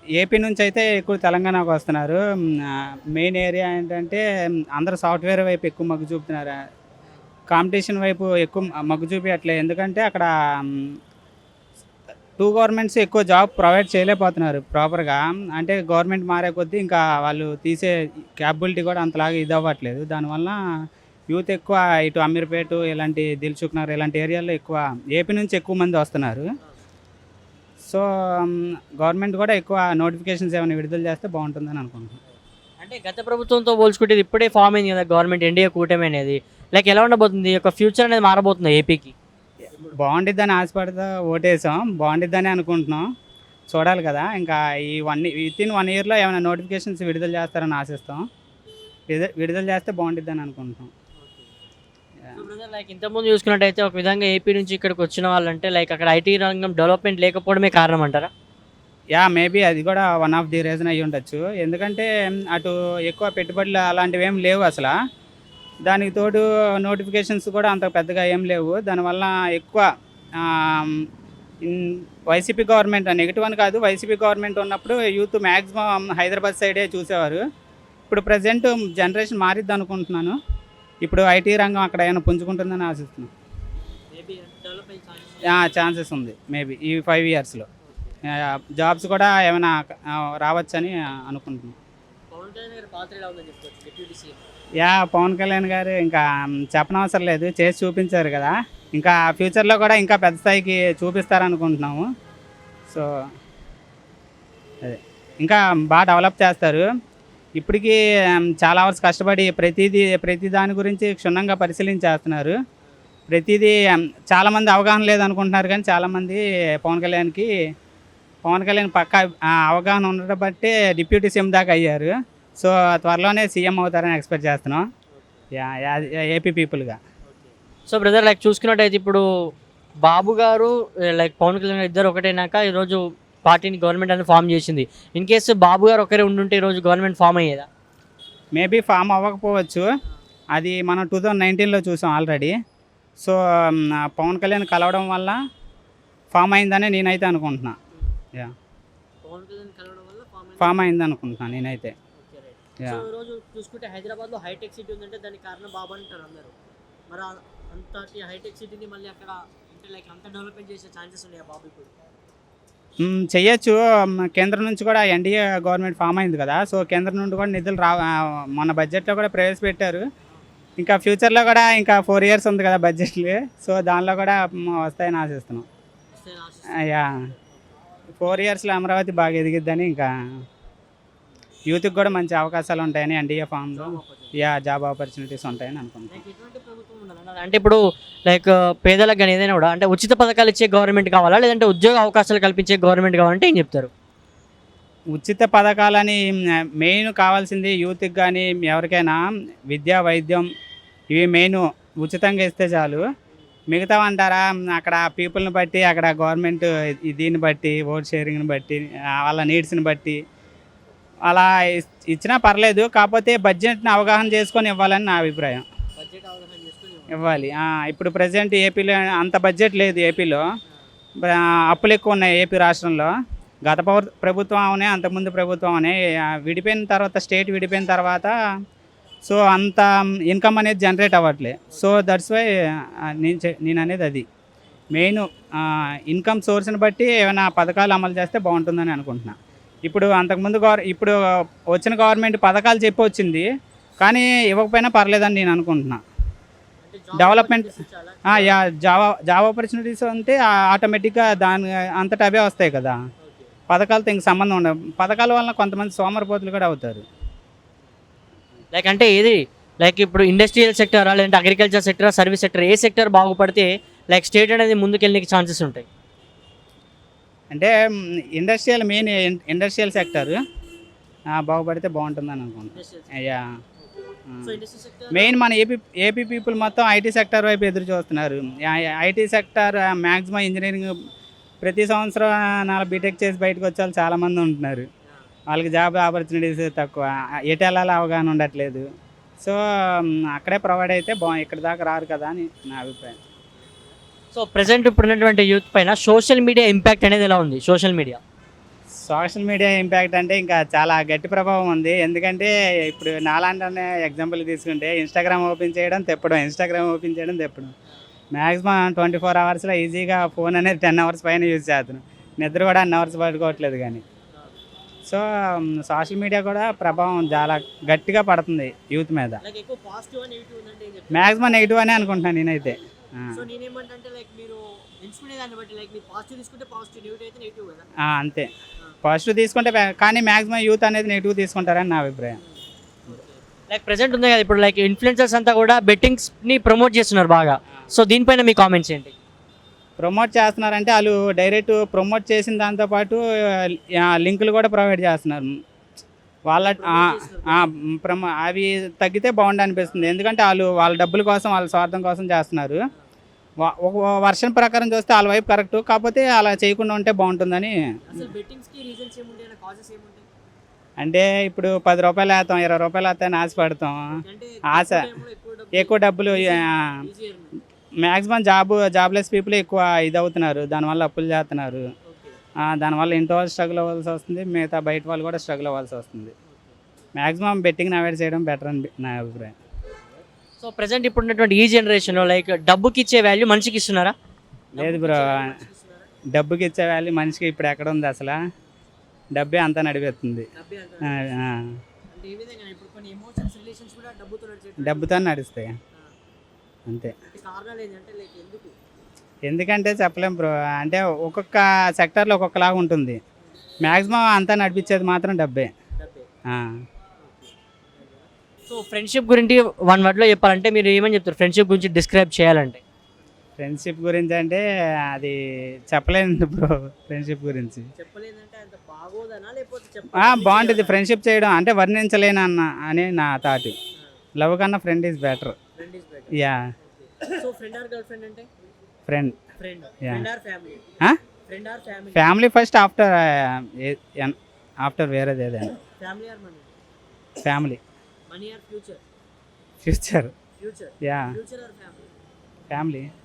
AP నుంచి అయితే ఎక్కువ తెలంగాణకు వస్తున్నారు. మెయిన్ ఏరియా ఏంటంటే అందరూ సాఫ్ట్‌వేర్ వైపు ఎక్కువ మొగ్గు చూపుతున్నారు. కాంపిటీషన్ వైపు ఎక్కువ మొగ్గు చూపియట్లే. ఎందుకంటే అక్కడ హ్మ్, 2 గవర్నమెంట్స్ ఎక్కువ జాబ్ ప్రొవైడ్ చేయలేకపోతున్నారు ప్రాపర్‌గా. అంటే గవర్నమెంట్ మారే కొద్దీ ఇంకా వాళ్ళు తీసే కేపబిలిటీ కూడా అంతలాగా ఇదవ్వట్లేదు. దానివలన యూత్ ఎక్కువ ఇటు అమీర్పేట ఇలాంటి దిల్‌సుఖ్‌నగర్ ఇలాంటి ఏరియాల్లో ఎక్కువ ఏపీ నుంచి ఎక్కువ మంది వస్తున్నారు. సో, గవర్నమెంట్ కూడా ఎక్కువ నోటిఫికేషన్స్ ఏమైనా విడుదల చేస్తే బావుంటుందని అనుకుంటున్నాను. అంటే గత ప్రభుత్వంతో పోల్చుకుంటే ఇది ఇప్పుడే ఫామ్ అయింది కదా గవర్నమెంట్ ఎన్డీఏ కూటమి అనేది. లైక్ ఎలా ఉండబోతుంది? ఈ యొక్క ఫ్యూచర్ అనేది మారబోతుందా ఏపీకి? బావుండిద్దని ఆశపడతా ఓటేసాం. బావుండిద్దనే అనుకుంటున్నాం. చూడాలి కదా! ఇంకా ఈ వితిన్ 1 ఇయర్‌లో ఏమైనా నోటిఫికేషన్స్ విడుదల చేస్తారని ఆశిస్తాం. విడుదల చేస్తే బావుండిద్దని అనుకుంటున్నాం. సో బ్రదర్ లైక్ ఇంతకుముందు చూసుకున్నట్టయితే ఒక విధంగా ఏపీ నుంచి ఇక్కడికి వచ్చిన వాళ్ళంటే లైక్ అక్కడ ఐటీ రంగం డెవలప్‌మెంట్ లేకపోవడమే కారణం అంటారా? మేబీ అది కూడా వన్ ఆఫ్ ది రీజన్ అయ్యుండొచ్చు. ఎందుకంటే అటు ఎక్కువ పెట్టుబడులు అలాంటివేమి లేవు అసల. దానికి తోడు నోటిఫికేషన్స్ కూడా అంత పెద్దగా ఏం లేవు. దానివల్ల ఎక్కువ ఆహ్, వైసీపీ గవర్నమెంట్ నెగెటివ్ అని కాదు. వైసీపీ గవర్నమెంట్ ఉన్నప్పుడు యూత్ మాక్సిమం హైదరాబాద్ సైడే చూసేవారు. ఇప్పుడు ప్రెజెంట్ జనరేషన్ మారిద్దనుకుంటున్నాను. ఇప్పుడు ఐటీ రంగం అక్కడ ఏమైనా పుంజుకుంటుందని ఆశిస్తున్నాను. మేబీ డెవలప్ అయ్యే ఛాన్సెస్ ఛాన్సెస్ ఉంది మేబీ ఈ 5 ఇయర్స్‌లో. జాబ్స్ కూడా ఏమైనా రావచ్చని అనుకుంటున్నాను. పవన్ కళ్యాణ్ గారి పాత్ర ఎలా ఉందని చెప్పుకోవచ్చు డిప్యూటీ సీఎం? పవన్ కళ్యాణ్ గారు ఇంకా చెప్పనవసరం లేదు. చేసి చూపించారు కదా! ఇంకా ఫ్యూచర్‌లో కూడా ఇంకా పెద్ద స్థాయికి చూపిస్తారనుకుంటున్నాము. సో, అదే. ఇంకా బాగా డెవలప్ చేస్తారు. ఇప్పటికీ చాలా అవర్స్ కష్టపడి ప్రతి దాని గురించి క్షుణ్ణంగా పరిశీలించేస్తున్నారు. ప్రతీదీ చాలామంది అవగాహన లేదనుకుంటున్నారు కానీ చాలామంది పవన్ కళ్యాణ్ పక్కా అవగాహన ఉండడం బట్టే డిప్యూటీ సీఎం దాకా అయ్యారు. సో, త్వరలోనే సీఎం అవుతారని ఎక్స్‌పెక్ట్ చేస్తున్నాం. ఏపీ పీపుల్‌గా. సో బ్రదర్ లైక్ చూసుకున్నట్టయితే ఇప్పుడు బాబు గారు లైక్ పవన్ కళ్యాణ్ గారు ఇద్దరు ఒకటైనాక ఈరోజు పార్టీని గవర్నమెంట్ అనేది ఫామ్ చేసింది. ఇన్ కేసు బాబు గారు ఒకరే ఉండుంటే ఈరోజు గవర్నమెంట్ ఫామ్ అయ్యేదా? మేబీ ఫామ్ అవ్వకపోవచ్చు. అది మనం 2019లో చూసాం ఆల్రెడీ. సో, పవన్ కళ్యాణ్ కలవడం వల్ల ఫామ్ అయిందని నేనైతే అనుకుంటున్నా. యాహ్! పవన్ కళ్యాణ్ కలవడం వల్ల ఫామ్ అయిందనుకుంటున్నా నేనైతే. Okay right. So yeah! ఈరోజు చూసుకుంటే హైదరాబాద్లో హైటెక్ సిటీ ఉందంటే దానికి కారణం బాబు అంటారు అందరూ. మరి అంతటి హైటెక్ సిటీని మళ్ళీ అక్కడ అంటే లైక్ అంత డెవలప్మెంట్ చేసే ఛాన్సెస్ ఉన్నాయా బాబు ఇప్పుడు? చెయ్యొచ్చు. కేంద్రం నుంచి కూడా ఎన్‌డీఏ గవర్నమెంట్ ఫామ్ అయింది కదా! సో, కేంద్రం నుండి కూడా నిధులు మొన్న బడ్జెట్‌లో కూడా ప్రవేశపెట్టారు. ఇంకా ఫ్యూచర్‌లో కూడా ఇంకా 4 ఇయర్స్ ఉంది కదా బడ్జెట్‌లు. సో, దానిలో కూడా వస్తాయని ఆశిస్తున్నాం. వస్తాయని ఆశిస్తున్నారు. యాహ్! 4 ఇయర్స్‌లో అమరావతి బాగా ఎదిగిద్దని ఇంకా యూత్‌కి కూడా మంచి అవకాశాలు ఉంటాయని ఎన్‌డీఏ ఫామ్‌లో జాబ్ ఆపర్చునిటీస్ ఉంటాయని అనుకుంటున్నాం. లైక్ ఎటువంటి ప్రభుత్వం ఉండాలన్న? అంటే ఇప్పుడు లైక్ పేదలకు గాని ఏదైనా కూడా అంటే ఉచిత పథకాలు ఇచ్చే గవర్నమెంట్ కావాలా? లేదంటే ఉద్యోగ అవకాశాలు కల్పించే గవర్నమెంట్ కావాలంటే ఏం చెప్తారు? ఉచిత పథకాలని మెయిన్ కావాల్సింది యూత్‌కి గానీ ఎవరికైనా విద్య, వైద్యం ఇవి మెయిను. ఉచితంగా ఇస్తే చాలు. మిగతావంటారా అక్కడ పీపుల్‌ని బట్టి అక్కడ గవర్నమెంట్ దీన్ని బట్టి ఓట్ షేరింగ్‌ని బట్టి వాళ్ళ నీడ్స్‌ని బట్టి అలా ఇచ్చినా పర్లేదు. కాకపోతే బడ్జెట్‌ని అవగాహన చేసుకొని ఇవ్వాలని నా అభిప్రాయం. బడ్జెట్ అవగాహన చేసుకొని ఇవ్వాలి. ఇప్పుడు ప్రెజెంట్ ఏపీలో అంత బడ్జెట్ లేదు ఏపీలో. అప్పులు ఎక్కువ ఉన్నాయి ఏపీ రాష్ట్రంలో. గత ప్రభుత్వం అవనే అంతకుముందు ప్రభుత్వం అవనే విడిపోయిన తర్వాత స్టేట్ విడిపోయిన తర్వాత సో, అంత ఇన్కమ్ అనేది జనరేట్ అవ్వట్లే. సో, దట్స్ వై నేననేది అది. మెయిన్ ఇన్కమ్ సోర్స్‌ని బట్టి ఏమైనా పథకాలు అమలు చేస్తే బావుంటుందని అనుకుంటున్నా. ఇప్పుడు వచ్చిన గవర్నమెంట్ పథకాలు చెప్పి వచ్చింది. కానీ ఇవ్వకపోయినా పర్లేదని నేను అనుకుంటున్నా. అంటే డెవలప్మెంట్ చాలా జాబ్ ఆపర్చునిటీస్ అంటే ఆటోమేటిక్‌గా దాని అంతటా అవే వస్తాయి కదా! ఓకే. పథకాలతో ఇంక సంబంధం ఉండదు. పథకాల వలన కొంతమంది సోమరిపోతులు కూడా అవుతారు. లైక్ అంటే ఏది లైక్ ఇప్పుడు ఇండస్ట్రియల్ సెక్టరా లేదంటే అగ్రికల్చర్ సెక్టరా సర్వీస్ సెక్టర్ ఏ సెక్టర్ బాగుపడితే లైక్ స్టేట్ అనేది ముందుకెళ్ళడానికి ఛాన్సెస్ ఉంటాయి? అంటే మెయిన్ ఇండస్ట్రియల్ సెక్టర్ బాగుపడితే బాగుంటుందని అనుకుంటున్నాను. Yeah! So industrial sector main మన ఏపీ పీపుల్ మొత్తం ఐటీ సెక్టర్ వైపు ఎదురు చూస్తున్నారు. ఐటీ సెక్టర్ మ్యాక్సిమం ఇంజనీరింగ్ ప్రతి సంవత్సరం 4 బీటెక్ చేసి బయటకు వచ్చే వాళ్ళు చాలామంది ఉంటున్నారు. వాళ్ళకి జాబ్ ఆపర్చునిటీస్ తక్కువ. ఎటు వెళ్ళాలో అవగాహన ఉండట్లేదు. సో, అక్కడే ప్రొవైడ్ అయితే ఇక్కడి దాకా రారు కదా అని నా అభిప్రాయం. సో ప్రెసెంట్ ఇప్పుడున్నటువంటి యూత్ పైన సోషల్ మీడియా ఇంపాక్ట్ అనేది ఎలా ఉంది? Social media social media impact అంటే ఇంకా చాలా గట్టి ప్రభావం ఉంది. ఎందుకంటే ఇప్పుడు నాలాంటి ఎగ్జాంపుల్ తీసుకుంటే ఇన్‌స్టాగ్రామ్ ఓపెన్ చేయడం, తెప్పడం, ఇన్‌స్టాగ్రామ్ ఓపెన్ చేయడం, తెప్పడం. మ్యాక్సిమం 24 అవర్స్‌లో ఈజీగా ఫోన్ అనేది 10 అవర్స్ పైన యూజ్ చేస్తున్నాం. నిద్ర కూడా అన్ని అవర్స్ పడుకోవట్లేదు కానీ. సో, సోషల్ మీడియా కూడా ప్రభావం చాలా గట్టిగా పడుతుంది యూత్ మీద. లైక్ ఎక్కువ పాజిటివ్ అని నెగిటివ్ ఉందంటే ఏం చెప్తారు? మ్యాక్సిమం నెగిటివ్ అనే అనుకుంటున్నాను నేనైతే. సో నేనేమంటే లైక్ మీరు ఎంచుకునే దాన్ని బట్టి లైక్ మీరు పాజిటివ్ తీసుకుంటే పాజిటివ్, నెగిటివ్ అయితే నెగిటివ్ కదా. అంతే. పాజిటివ్ తీసుకుంటే కానీ మ్యాక్సిమం యూత్ అనేది నెగిటివ్ తీసుకుంటారని నా అభిప్రాయం. లైక్ ప్రెసెంట్ ఉంది కదా ఇప్పుడు లైక్ ఇన్ఫ్లుయెన్సర్స్ అంతా కూడా బెట్టింగ్స్ని ప్రమోట్ చేస్తున్నారు బాగా. సో దీనిపైన మీ కామెంట్స్ ఏంటి? ప్రమోట్ చేస్తున్నారంటే వాళ్ళు డైరెక్ట్ ప్రమోట్ చేసిన దాంతోపాటు లింకులు కూడా ప్రొవైడ్ చేస్తున్నారు. వాళ్ళ అవి తగ్గితే బాగుండు అనిపిస్తుంది. ఎందుకంటే వాళ్ళ డబ్బుల కోసం, వాళ్ళ స్వార్థం కోసం చేస్తున్నారు. ఒక వర్షన్ ప్రకారం చూస్తే వాళ్ళ వైపు కరెక్ట్, కాకపోతే అలా చేయకుండా ఉంటే బాగుంటుందని. అసలు బెట్టింగ్స్కి రీజన్స్ ఏముంటాయి, కాజెస్ ఏముంటాయి? అంటే ఇప్పుడు 10 రూపాయలు వేస్తాం, 20 రూపాయలు వేస్తామని ఆశపడతాం. అంటే ఆశ ఎక్కువ డబ్బులు మ్యాక్సిమం జాబ్లెస్ పీపుల్ ఎక్కువ ఇది అవుతున్నారు. దానివల్ల అప్పులు చేస్తున్నారు. దానివల్ల ఇంట్లో వాళ్ళు స్ట్రగుల్ అవ్వాల్సి వస్తుంది, మిగతా బయట వాళ్ళు కూడా స్ట్రగుల్ అవ్వాల్సి వస్తుంది. మ్యాక్సిమం బెట్టింగ్ని అవాయిడ్ చేయడం బెటర్ అని నా అభిప్రాయం. సో ప్రజెంట్ ఇప్పుడు ఉన్నటువంటి ఈ జనరేషన్లో లైక్ డబ్బుకి ఇచ్చే వాల్యూ మనిషికి ఇస్తున్నారా? లేదు బ్రో, డబ్బుకి ఇచ్చే వాల్యూ మనిషికి ఇప్పుడు ఎక్కడ ఉంది అసలు? డబ్బే అంతా నడిపేస్తుంది. డబ్బుతో నడుస్తాయి అంతే. ఎందుకంటే చెప్పలేం బ్రో. అంటే ఒక్కొక్క సెక్టర్లో ఒక్కొక్కలాగా ఉంటుంది. మ్యాక్సిమం అంతా నడిపించేది మాత్రం డబ్బే. సో ఫ్రెండ్షిప్ గురించి వన్ వర్డ్లో చెప్పాలంటే మీరు ఏమని చెప్తారు ఫ్రెండ్షిప్ గురించి డిస్క్రైబ్ చేయాలంటే? ఫ్రెండ్షిప్ గురించి అంటే అది చెప్పలేను బ్రో. ఫ్రెండ్షిప్ గురించి బాగుంటుంది ఫ్రెండ్షిప్ చేయడం, అంటే వర్ణించలేను అని నా థాట్. లవ్ కన్నా friend is better. Yeah. So friend or girl friend అంటే? Friend. Yeah. Family first, after వేరేది ఏదైనా. ఫ్యామిలీ. ఫ్యూచర్. యా. ఫ్యామిలీ.